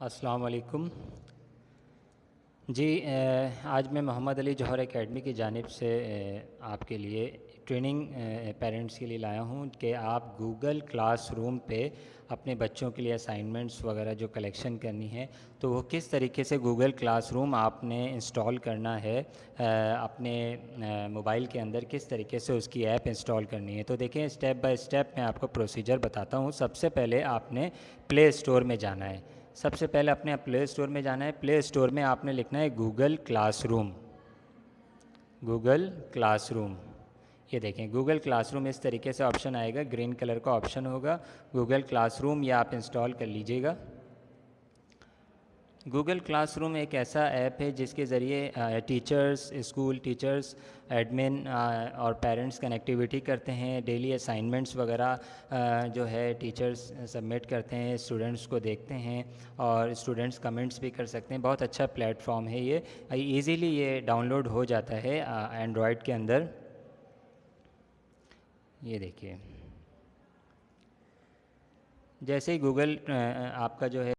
अस्सलाम वालेकुम जी। आज मैं मोहम्मद अली जौहर एकेडमी की जानिब से आपके लिए ट्रेनिंग पेरेंट्स के लिए लाया हूँ कि आप गूगल क्लासरूम पे अपने बच्चों के लिए असाइनमेंट्स वगैरह जो कलेक्शन करनी है तो वो किस तरीके से गूगल क्लासरूम आपने इंस्टॉल करना है अपने मोबाइल के अंदर, किस तरीके से उसकी ऐप इंस्टॉल करनी है। तो देखें, स्टेप बाय स्टेप मैं आपको प्रोसीजर बताता हूँ। सबसे पहले आपने प्ले स्टोर में जाना है। सबसे पहले अपने प्ले स्टोर में जाना है। प्ले स्टोर में आपने लिखना है गूगल क्लासरूम। गूगल क्लासरूम, ये देखें गूगल क्लासरूम इस तरीके से ऑप्शन आएगा, ग्रीन कलर का ऑप्शन होगा गूगल क्लासरूम, ये आप इंस्टॉल कर लीजिएगा। गूगल क्लासरूम एक ऐसा ऐप है जिसके ज़रिए टीचर्स, स्कूल टीचर्स, एडमिन और पेरेंट्स कनेक्टिविटी करते हैं। डेली असाइनमेंट्स वगैरह जो है टीचर्स सबमिट करते हैं, स्टूडेंट्स को देखते हैं और स्टूडेंट्स कमेंट्स भी कर सकते हैं। बहुत अच्छा प्लेटफॉर्म है ये, इजीली ये डाउनलोड हो जाता है एंड्रॉयड के अंदर। ये देखिए, जैसे ही गूगल आपका जो है